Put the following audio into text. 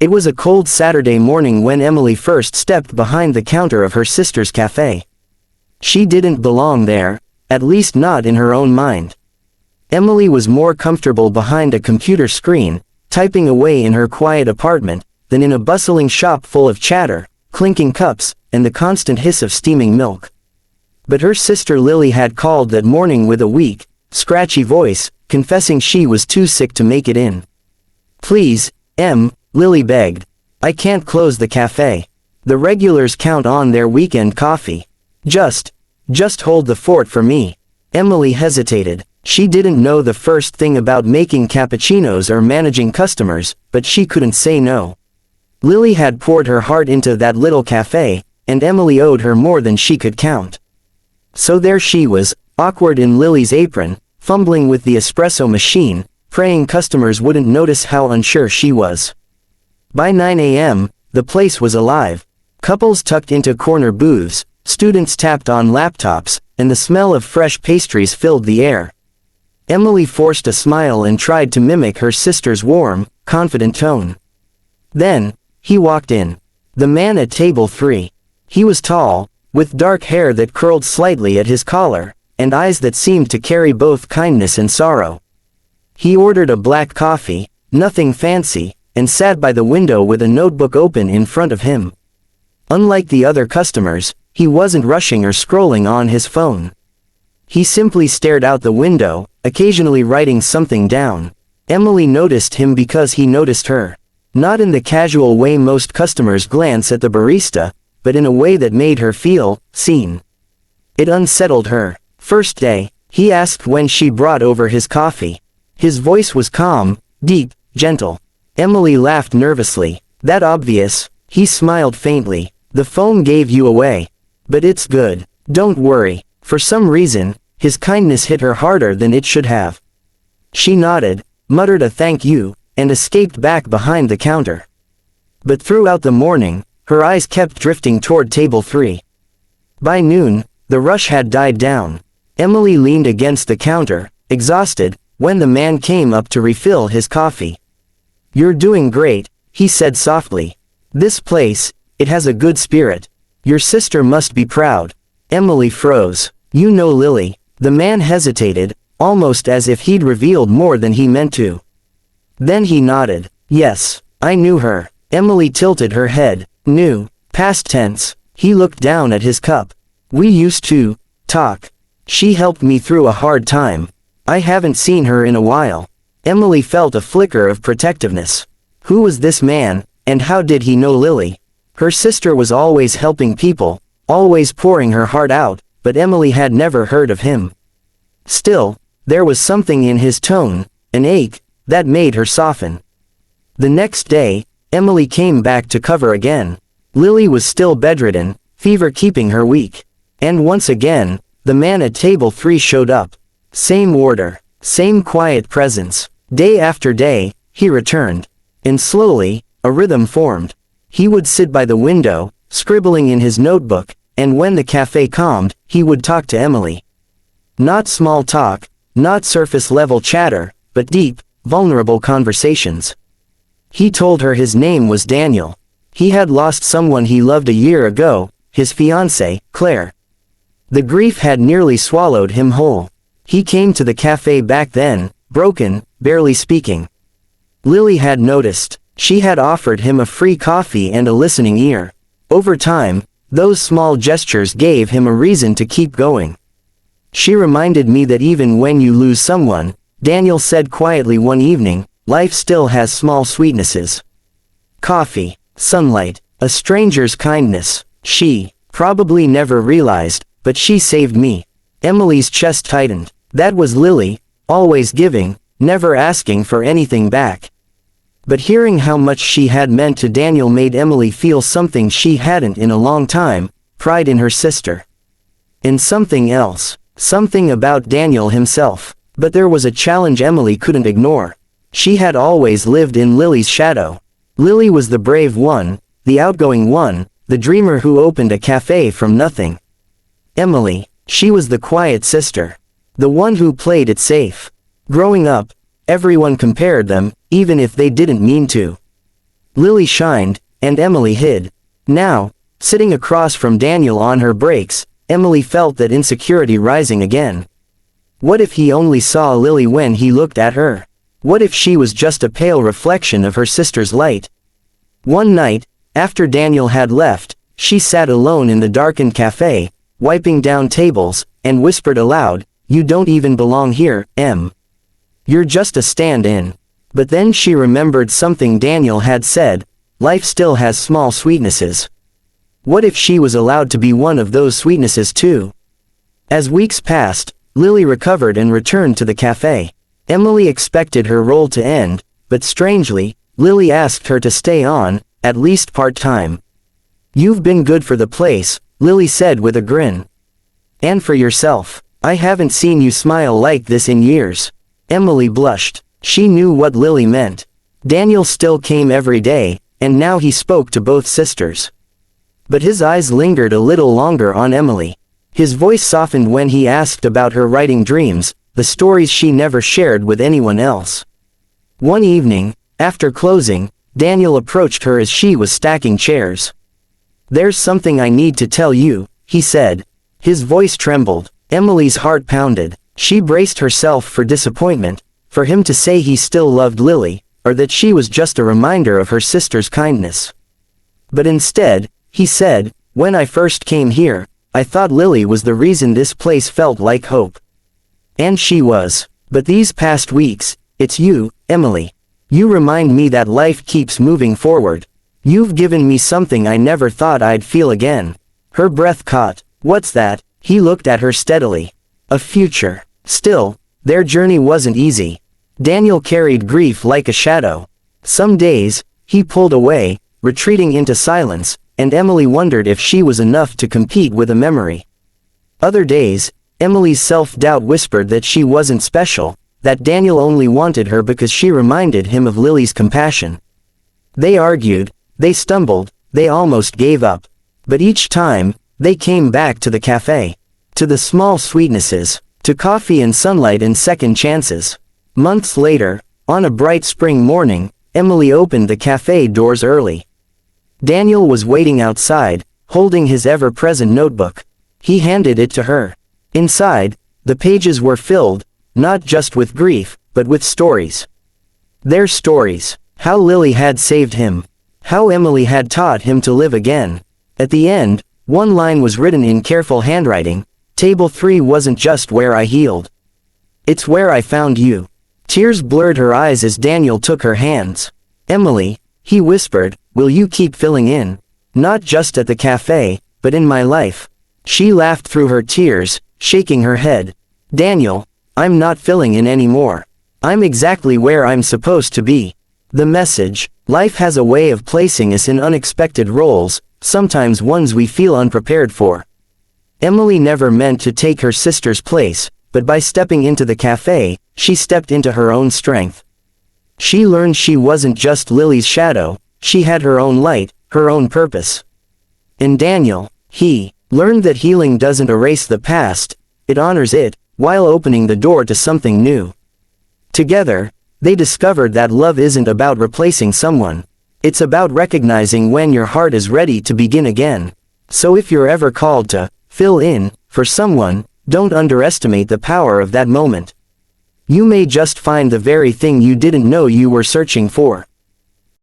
It was a cold Saturday morning when Emily first stepped behind the counter of her sister's cafe. She didn't belong there, at least not in her own mind. Emily was more comfortable behind a computer screen, typing away in her quiet apartment, than in a bustling shop full of chatter, clinking cups, and the constant hiss of steaming milk. But her sister Lily had called that morning with a weak, scratchy voice, confessing she was too sick to make it in. "Please, Em," Lily begged. "I can't close the cafe. The regulars count on their weekend coffee. Just hold the fort for me." Emily hesitated. She didn't know the first thing about making cappuccinos or managing customers, but she couldn't say no. Lily had poured her heart into that little cafe, and Emily owed her more than she could count. So there she was, awkward in Lily's apron, fumbling with the espresso machine, praying customers wouldn't notice how unsure she was. By 9 a.m., the place was alive. Couples tucked into corner booths, students tapped on laptops, and the smell of fresh pastries filled the air. Emily forced a smile and tried to mimic her sister's warm, confident tone. Then, he walked in. The man at table 3. He was tall, with dark hair that curled slightly at his collar, and eyes that seemed to carry both kindness and sorrow. He ordered a black coffee, nothing fancy, and sat by the window with a notebook open in front of him. Unlike the other customers, he wasn't rushing or scrolling on his phone. He simply stared out the window, occasionally writing something down. Emily noticed him because he noticed her. Not in the casual way most customers glance at the barista, but in a way that made her feel seen. It unsettled her. First day, he asked when she brought over his coffee. His voice was calm, deep, gentle. Emily laughed nervously. "That obvious?" He smiled faintly. "The phone gave you away. But it's good. Don't worry." For some reason, his kindness hit her harder than it should have. She nodded, muttered a thank you, and escaped back behind the counter. But throughout the morning, her eyes kept drifting toward table 3. By noon, the rush had died down. Emily leaned against the counter, exhausted, when the man came up to refill his coffee. "You're doing great," he said softly. "This place, it has a good spirit. Your sister must be proud." Emily froze. "You know Lily." The man hesitated, almost as if he'd revealed more than he meant to. Then he nodded. "Yes, I knew her." Emily tilted her head. "Knew, past tense." He looked down at his cup. "We used to talk. She helped me through a hard time. I haven't seen her in a while." Emily felt a flicker of protectiveness. Who was this man, and how did he know Lily? Her sister was always helping people, always pouring her heart out, but Emily had never heard of him. Still, there was something in his tone, an ache, that made her soften. The next day, Emily came back to cover again. Lily was still bedridden, fever keeping her weak. And once again, the man at table 3 showed up. Same order, same quiet presence. Day after day, he returned. And slowly, a rhythm formed. He would sit by the window, scribbling in his notebook, and when the cafe calmed, he would talk to Emily. Not small talk, not surface-level chatter, but deep, vulnerable conversations. He told her his name was Daniel. He had lost someone he loved a year ago, his fiancée, Claire. The grief had nearly swallowed him whole. He came to the cafe back then, broken, barely speaking. Lily had noticed. She had offered him a free coffee and a listening ear. Over time, those small gestures gave him a reason to keep going. "She reminded me that even when you lose someone," Daniel said quietly one evening, "life still has small sweetnesses. Coffee, sunlight, a stranger's kindness. She probably never realized, but she saved me." Emily's chest tightened. That was Lily, always giving, never asking for anything back. But hearing how much she had meant to Daniel made Emily feel something she hadn't in a long time, pride in her sister. And something else, something about Daniel himself. But there was a challenge Emily couldn't ignore. She had always lived in Lily's shadow. Lily was the brave one, the outgoing one, the dreamer who opened a cafe from nothing. Emily, she was the quiet sister. The one who played it safe. Growing up, everyone compared them, even if they didn't mean to. Lily shined, and Emily hid. Now, sitting across from Daniel on her breaks, Emily felt that insecurity rising again. What if he only saw Lily when he looked at her? What if she was just a pale reflection of her sister's light? One night, after Daniel had left, she sat alone in the darkened cafe, wiping down tables, and whispered aloud, "You don't even belong here, Em. You're just a stand-in." But then she remembered something Daniel had said, life still has small sweetnesses. What if she was allowed to be one of those sweetnesses too? As weeks passed, Lily recovered and returned to the cafe. Emily expected her role to end, but strangely, Lily asked her to stay on, at least part-time. "You've been good for the place," Lily said with a grin. "And for yourself. I haven't seen you smile like this in years." Emily blushed. She knew what Lily meant. Daniel still came every day, and now he spoke to both sisters. But his eyes lingered a little longer on Emily. His voice softened when he asked about her writing dreams, the stories she never shared with anyone else. One evening, after closing, Daniel approached her as she was stacking chairs. "There's something I need to tell you," he said. His voice trembled. Emily's heart pounded. She braced herself for disappointment, for him to say he still loved Lily, or that she was just a reminder of her sister's kindness. But instead, he said, "When I first came here, I thought Lily was the reason this place felt like hope. And she was. But these past weeks, it's you, Emily. You remind me that life keeps moving forward. You've given me something I never thought I'd feel again." Her breath caught. "What's that?" He looked at her steadily. "A future." Still, their journey wasn't easy. Daniel carried grief like a shadow. Some days, he pulled away, retreating into silence, and Emily wondered if she was enough to compete with a memory. Other days, Emily's self-doubt whispered that she wasn't special, that Daniel only wanted her because she reminded him of Lily's compassion. They argued, they stumbled, they almost gave up. But each time, they came back to the cafe. To the small sweetnesses, to coffee and sunlight and second chances. Months later, on a bright spring morning, Emily opened the cafe doors early. Daniel was waiting outside, holding his ever-present notebook. He handed it to her. Inside, the pages were filled, not just with grief, but with stories. Their stories. How Lily had saved him. How Emily had taught him to live again. At the end, one line was written in careful handwriting, "Table 3 wasn't just where I healed. It's where I found you." Tears blurred her eyes as Daniel took her hands. "Emily," he whispered, "will you keep filling in? Not just at the cafe, but in my life." She laughed through her tears, shaking her head. "Daniel, I'm not filling in anymore. I'm exactly where I'm supposed to be." The message: life has a way of placing us in unexpected roles, sometimes ones we feel unprepared for. Emily never meant to take her sister's place, but by stepping into the cafe, she stepped into her own strength. She learned she wasn't just Lily's shadow, she had her own light, her own purpose. And Daniel, he learned that healing doesn't erase the past, it honors it, while opening the door to something new. Together, they discovered that love isn't about replacing someone. It's about recognizing when your heart is ready to begin again. So if you're ever called to fill in for someone, don't underestimate the power of that moment. You may just find the very thing you didn't know you were searching for.